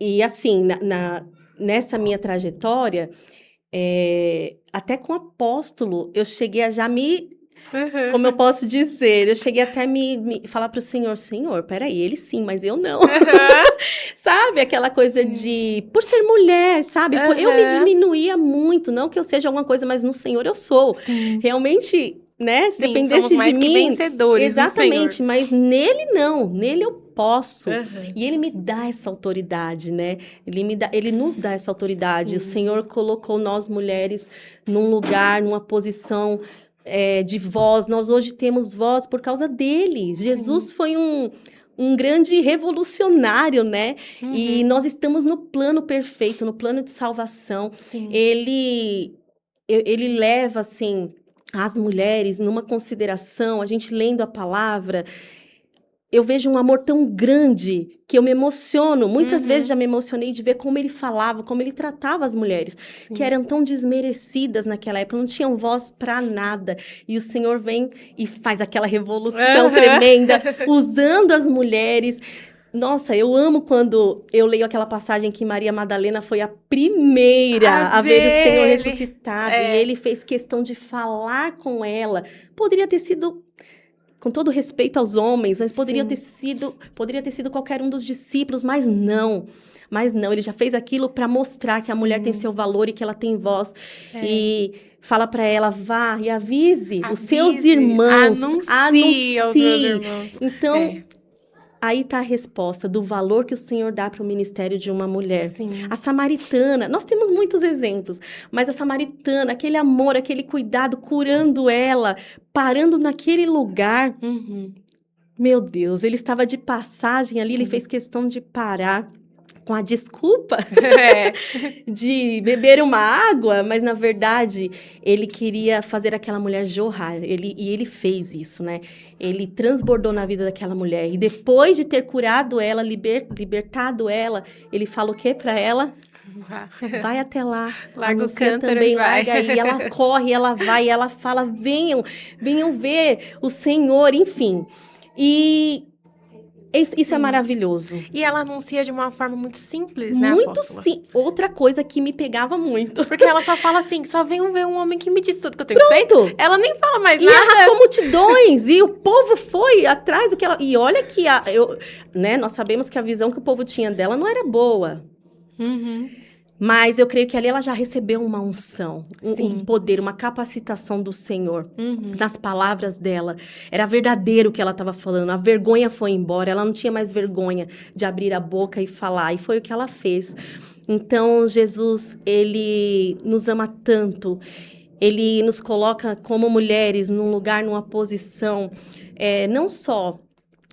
E assim, nessa minha trajetória, até com o apóstolo, eu cheguei a já me como eu posso dizer, eu cheguei até me falar pro Senhor, peraí, ele sim, mas eu não. Sabe? Aquela coisa de, por ser mulher, sabe? Eu me diminuía muito, não que eu seja alguma coisa, mas no Senhor eu sou. Sim. Realmente, né? Se Sim, dependesse somos mais de que mim... vencedores. Exatamente, mas nele não, nele eu posso. Uhum. E ele me dá essa autoridade, né? Ele nos dá essa autoridade. Sim. O Senhor colocou nós mulheres num lugar, numa posição de voz. Nós hoje temos voz por causa dele. Jesus foi um grande revolucionário, né? E nós estamos no plano perfeito, no plano de salvação. Sim. Ele leva, assim, as mulheres numa consideração, a gente lendo a palavra, eu vejo um amor tão grande que eu me emociono. Muitas vezes já me emocionei de ver como ele falava, como ele tratava as mulheres, que eram tão desmerecidas naquela época, não tinham voz para nada. E o Senhor vem e faz aquela revolução tremenda, usando as mulheres. Nossa, eu amo quando eu leio aquela passagem que Maria Madalena foi a primeira a ver o Senhor ressuscitado. E ele fez questão de falar com ela. Poderia ter sido, com todo respeito aos homens, mas poderia ter sido qualquer um dos discípulos, mas não. Mas não, ele já fez aquilo para mostrar que a mulher tem seu valor e que ela tem voz. E fala para ela, vá e avise os seus irmãos. Anuncie aos meus irmãos. Então... Aí está a resposta do valor que o Senhor dá para o ministério de uma mulher. Sim. A samaritana, nós temos muitos exemplos, mas a samaritana, aquele amor, aquele cuidado, curando ela, parando naquele lugar. Meu Deus, ele estava de passagem ali, ele fez questão de parar com a desculpa de beber uma água, mas na verdade ele queria fazer aquela mulher jorrar, e ele fez isso, né? Ele transbordou na vida daquela mulher, e depois de ter curado ela, libertado ela, ele fala o quê para ela? Vai até lá, larga o cântaro também, e vai. larga aí, ela corre, ela vai, ela fala, venham ver o Senhor, enfim, e... Isso é maravilhoso. E ela anuncia de uma forma muito simples, né, muito apóstola? sim. Outra coisa que me pegava muito. Porque ela só fala assim, só venham ver um homem que me diz tudo que eu tenho feito. Ela nem fala mais nada. E arrastou multidões, e o povo foi atrás do que ela... E olha que, nós sabemos que a visão que o povo tinha dela não era boa. Mas eu creio que ali ela já recebeu uma unção, um poder, uma capacitação do Senhor. Nas palavras dela. Era verdadeiro o que ela estava falando. A vergonha foi embora. Ela não tinha mais vergonha de abrir a boca e falar. E foi o que ela fez. Então, Jesus, ele nos ama tanto. Ele nos coloca como mulheres num lugar, numa posição, não só...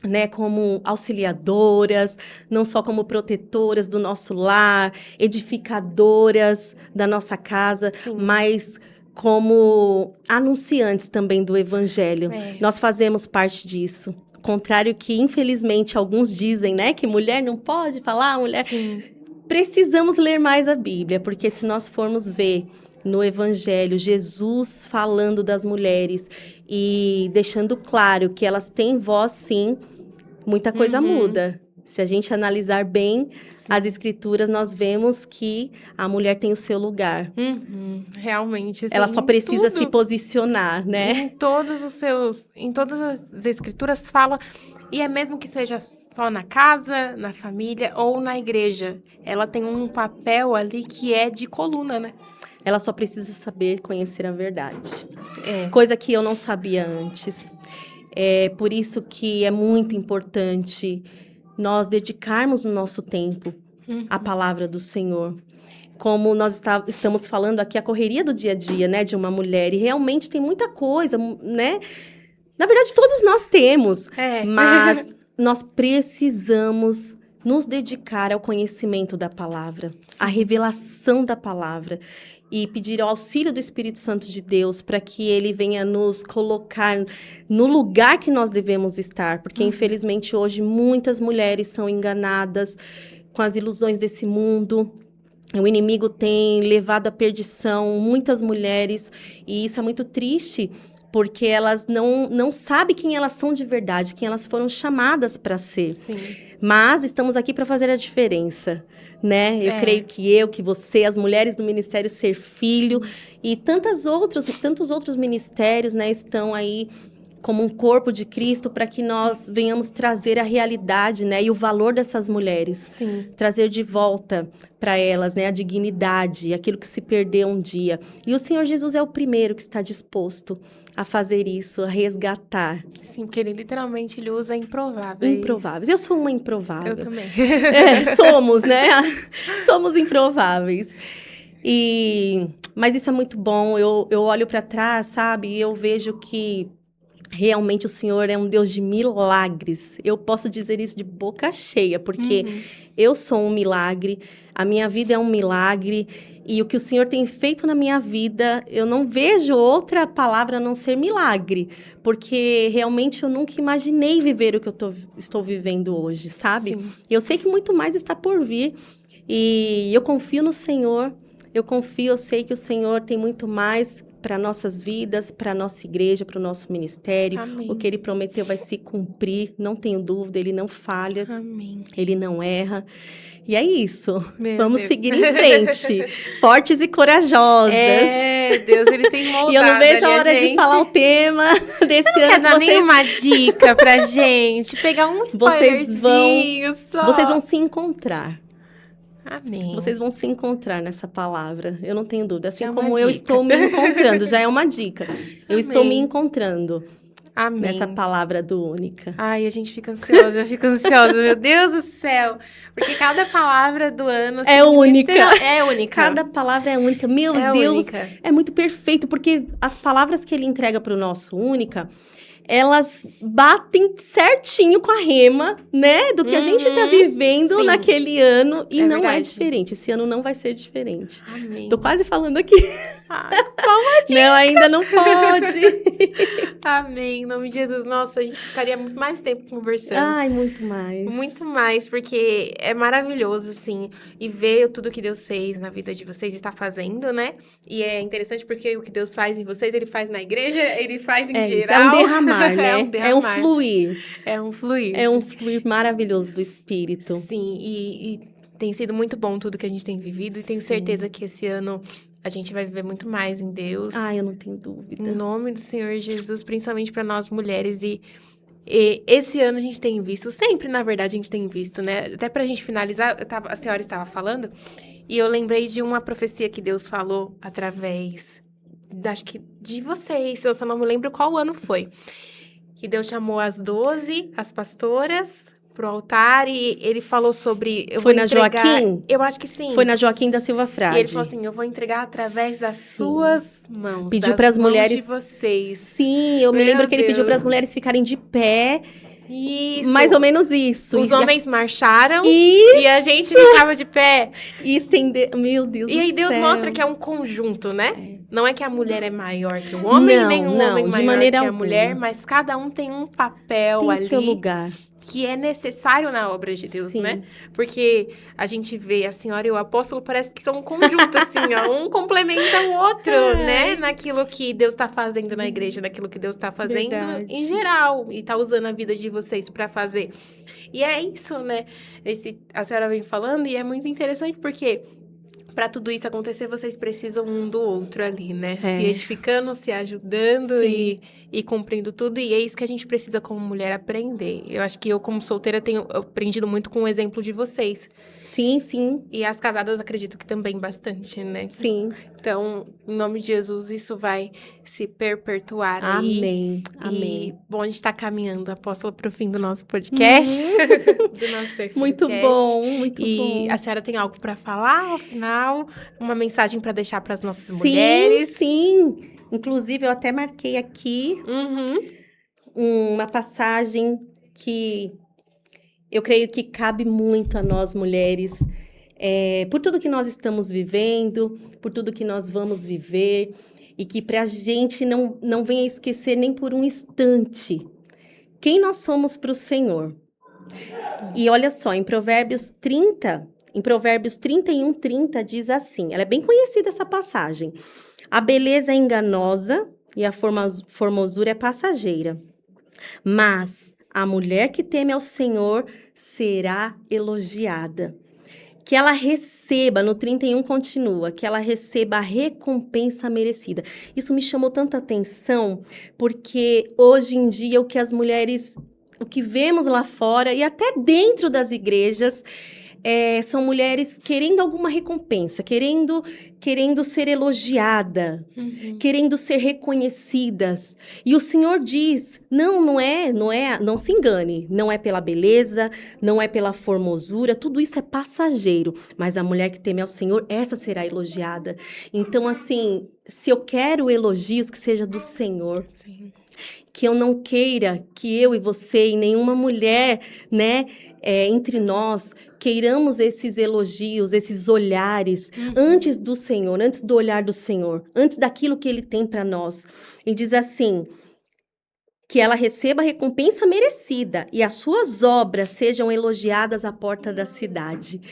né, como auxiliadoras, não só como protetoras do nosso lar, edificadoras da nossa casa, mas como anunciantes também do Evangelho. Nós fazemos parte disso. Contrário que, infelizmente, alguns dizem, né, que mulher não pode falar, mulher... Precisamos ler mais a Bíblia, porque se nós formos ver no Evangelho, Jesus falando das mulheres e deixando claro que elas têm voz, sim, muita coisa muda. Se a gente analisar bem as Escrituras, nós vemos que a mulher tem o seu lugar. Realmente. Assim, ela só precisa se posicionar, né? Em todas as Escrituras fala... E é mesmo que seja só na casa, na família ou na igreja. Ela tem um papel ali que é de coluna, né? Ela só precisa saber conhecer a verdade. Coisa que eu não sabia antes. É por isso que é muito importante nós dedicarmos o nosso tempo à palavra do Senhor. Como nós estamos falando aqui, a correria do dia a dia, né, de uma mulher. E realmente tem muita coisa, né? Na verdade, todos nós temos. Mas nós precisamos nos dedicar ao conhecimento da palavra, à revelação da palavra. E pedir o auxílio do Espírito Santo de Deus para que ele venha nos colocar no lugar que nós devemos estar. Porque, infelizmente, hoje, muitas mulheres são enganadas com as ilusões desse mundo. O inimigo tem levado à perdição muitas mulheres. E isso é muito triste, porque elas não sabem quem elas são de verdade, quem elas foram chamadas para ser. Sim. Mas estamos aqui para fazer a diferença, né? Eu creio que você, as mulheres do Ministério Ser Filho e tantos outros ministérios, né, estão aí como um corpo de Cristo para que nós venhamos trazer a realidade, né, e o valor dessas mulheres. Sim. Trazer de volta para elas, né, a dignidade, aquilo que se perdeu um dia. E o Senhor Jesus é o primeiro que está disposto a fazer isso, a resgatar. Sim, porque ele literalmente ele usa improváveis. Improváveis. Eu sou uma improvável. Eu também. Somos, né? Somos improváveis. Mas isso é muito bom. Eu olho para trás, sabe? E eu vejo que realmente o Senhor é um Deus de milagres. Eu posso dizer isso de boca cheia, porque eu sou um milagre, a minha vida é um milagre, e o que o Senhor tem feito na minha vida, eu não vejo outra palavra a não ser milagre, porque realmente eu nunca imaginei viver o que eu estou vivendo hoje, sabe? Sim. Eu sei que muito mais está por vir, e eu confio no Senhor, eu sei que o Senhor tem muito mais para nossas vidas, para a nossa igreja, para o nosso ministério. Amém. O que ele prometeu vai se cumprir, não tenho dúvida, ele não falha, Amém. ele não erra. E é isso. Meu Vamos Deus. seguir em frente, fortes e corajosas. Deus, ele tem moldado. E eu não vejo a hora gente. de falar o tema desse ano. Quer dar nenhuma dica pra gente? Pegar um spoilerzinho só. Vocês vão se encontrar. Amém. Vocês vão se encontrar nessa palavra, eu não tenho dúvida. Assim Já é uma como eu dica. estou me encontrando, já é uma dica. Eu estou me encontrando Amém. nessa palavra do única. Ai, a gente fica ansiosa, eu fico ansiosa, meu Deus do céu. Porque cada palavra do ano... Assim, É única. É única. Cada palavra é única. Meu Deus, única. é muito perfeito, porque as palavras que ele entrega para o nosso única, elas batem certinho com a rema, né? Do que a gente está vivendo sim. naquele ano. E não é verdade. diferente. Esse ano não vai ser diferente. Amém. Tô quase falando aqui. Ai, uma dica. Não, ainda não pode. Amém. Em nome de Jesus. Nossa, a gente ficaria muito mais tempo conversando. Ai, muito mais. Muito mais, porque é maravilhoso, assim, e ver tudo que Deus fez na vida de vocês e está fazendo, né? E é interessante porque o que Deus faz em vocês, ele faz na igreja, ele faz em geral. Isso, é um derramar, né? É um derramar. É um fluir. É um fluir. É um fluir maravilhoso do Espírito. Sim, e tem sido muito bom tudo que a gente tem vivido, e tenho certeza que esse ano a gente vai viver muito mais em Deus. Ai, eu não tenho dúvida. Em nome do Senhor Jesus, principalmente para nós mulheres. E esse ano a gente tem visto, sempre na verdade a gente tem visto, né? Até pra gente finalizar, a senhora estava falando, e eu lembrei de uma profecia que Deus falou através, acho que de vocês, eu só não me lembro qual ano foi. Que Deus chamou as 12, as pastoras, pro altar, e ele falou sobre... Foi na Joaquim? Eu acho que sim. Foi na Joaquim da Silva Frade. E ele falou assim, eu vou entregar através das suas mãos. Pediu para as mulheres... de vocês. Sim, eu me Meu lembro que ele Deus. pediu para as mulheres ficarem de pé. Isso. Mais ou menos isso. Os homens marcharam Isso. e a gente ficava de pé. E estender... Meu Deus do céu. E aí Deus mostra que é um conjunto, né? Não é que a mulher é maior que o homem, nem o homem de maior maneira que a alguma. mulher, mas cada um tem um papel Tem ali seu lugar. que é necessário na obra de Deus, Sim. né? Porque a gente vê a senhora e o apóstolo, parece que são um conjunto, assim, ó. Um complementa o outro, né? Naquilo que Deus tá fazendo na igreja, naquilo que Deus tá fazendo Verdade. em geral. E tá usando a vida de vocês pra fazer. E é isso, né? A senhora vem falando, e é muito interessante porque... Para tudo isso acontecer, vocês precisam um do outro ali, né? É. Se edificando, se ajudando Sim. e cumprindo tudo. E é isso que a gente precisa, como mulher, aprender. Eu acho que eu, como solteira, tenho aprendido muito com o exemplo de vocês. Sim, sim, E as casadas, acredito que também bastante, né? sim. Então, em nome de Jesus, isso vai se perpetuar aí. Amém, E, amém. bom, a gente tá caminhando, apóstola, pro fim do nosso podcast. Do nosso Ser Filho Muito Cast. bom, muito E bom. a senhora tem algo para falar ao final? Uma mensagem para deixar para as nossas mulheres? Sim. Inclusive, eu até marquei aqui uma passagem que eu creio que cabe muito a nós, mulheres, por tudo que nós estamos vivendo, por tudo que nós vamos viver, e que para a gente não venha esquecer nem por um instante quem nós somos para o Senhor. E olha só, em Provérbios 31:30 diz assim, ela é bem conhecida essa passagem. A beleza é enganosa e a formosura é passageira. Mas a mulher que teme ao Senhor será elogiada. Que ela receba, no 31 continua, que ela receba a recompensa merecida. Isso me chamou tanta atenção, porque hoje em dia o que vemos lá fora e até dentro das igrejas, são mulheres querendo alguma recompensa, querendo ser elogiada, querendo ser reconhecidas. E o Senhor diz, não se engane, não é pela beleza, não é pela formosura, tudo isso é passageiro, mas a mulher que teme ao Senhor, essa será elogiada. Então, assim, se eu quero elogios, que seja do Senhor. Sim. Que eu não queira que eu e você e nenhuma mulher, né, entre nós, queiramos esses elogios, esses olhares, antes do Senhor, antes do olhar do Senhor, antes daquilo que Ele tem para nós. E diz assim, que ela receba a recompensa merecida e as suas obras sejam elogiadas à porta da cidade.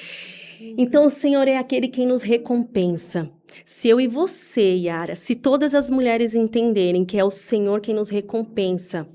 Então, o Senhor é aquele quem nos recompensa. Se eu e você, Yara, se todas as mulheres entenderem que é o Senhor quem nos recompensa,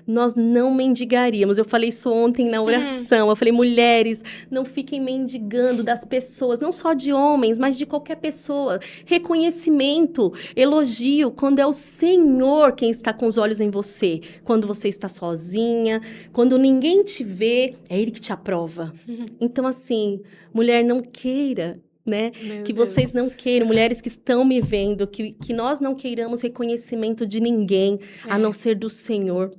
nós não mendigaríamos. Eu falei isso ontem na oração. Eu falei, mulheres, não fiquem mendigando das pessoas, não só de homens, mas de qualquer pessoa. Reconhecimento, elogio, quando é o Senhor quem está com os olhos em você. Quando você está sozinha, quando ninguém te vê, é Ele que te aprova. Então, assim, mulher, não queira, né? Que vocês não queiram, mulheres que estão me vendo, que nós não queiramos reconhecimento de ninguém, a não ser do Senhor.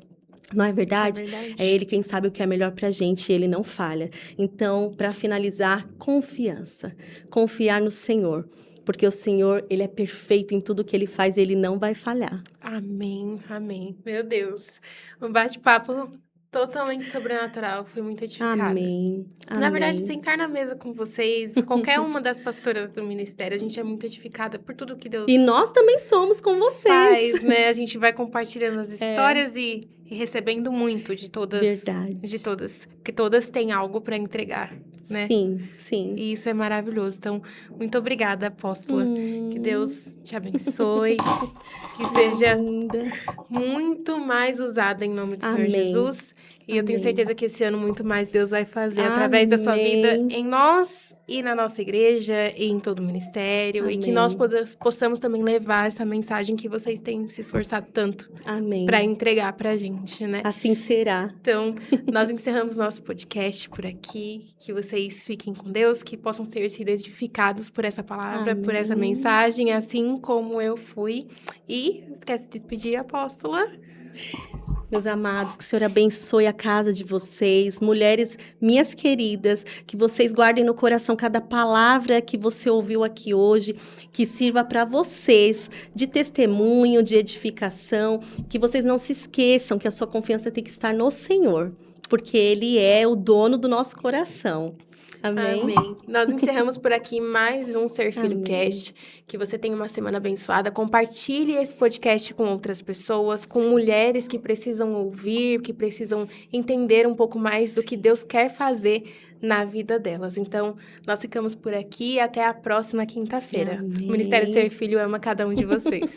Não é verdade? É Ele quem sabe o que é melhor pra gente, e Ele não falha. Então, para finalizar, confiança. Confiar no Senhor. Porque o Senhor, Ele é perfeito em tudo que Ele faz, Ele não vai falhar. Amém, amém. Meu Deus, um bate-papo totalmente sobrenatural, fui muito edificada. Amém. Na verdade, sentar na mesa com vocês, qualquer uma das pastoras do ministério, a gente é muito edificada por tudo que Deus E nós também somos com vocês. faz, né? A gente vai compartilhando as histórias e recebendo muito de todas. Verdade. De todas. Porque todas têm algo para entregar, né? Sim, sim. E isso é maravilhoso. Então, muito obrigada, apóstola. Que Deus te abençoe. Que seja Linda. muito mais usada em nome do Senhor Amém. Jesus. E eu tenho Amém. certeza que esse ano muito mais Deus vai fazer através da sua vida em nós e na nossa igreja e em todo o ministério. Amém. E que nós possamos também levar essa mensagem que vocês têm se esforçado tanto Amém. para entregar pra gente, né? Assim será. Então, nós encerramos nosso podcast por aqui. Que vocês fiquem com Deus, que possam ser sido edificados por essa palavra, por essa Amém. mensagem, assim como eu fui. E esquece de pedir, apóstola. Meus amados, que o Senhor abençoe a casa de vocês. Mulheres, minhas queridas, que vocês guardem no coração cada palavra que você ouviu aqui hoje, que sirva para vocês de testemunho, de edificação, que vocês não se esqueçam que a sua confiança tem que estar no Senhor, porque Ele é o dono do nosso coração. Amém? Amém. Nós encerramos por aqui mais um Ser Filho Cast. Que você tenha uma semana abençoada. Compartilhe esse podcast com outras pessoas, com mulheres que precisam ouvir, que precisam entender um pouco mais do que Deus quer fazer na vida delas. Então, nós ficamos por aqui e até a próxima quinta-feira. Amém. O Ministério Ser Filho ama cada um de vocês.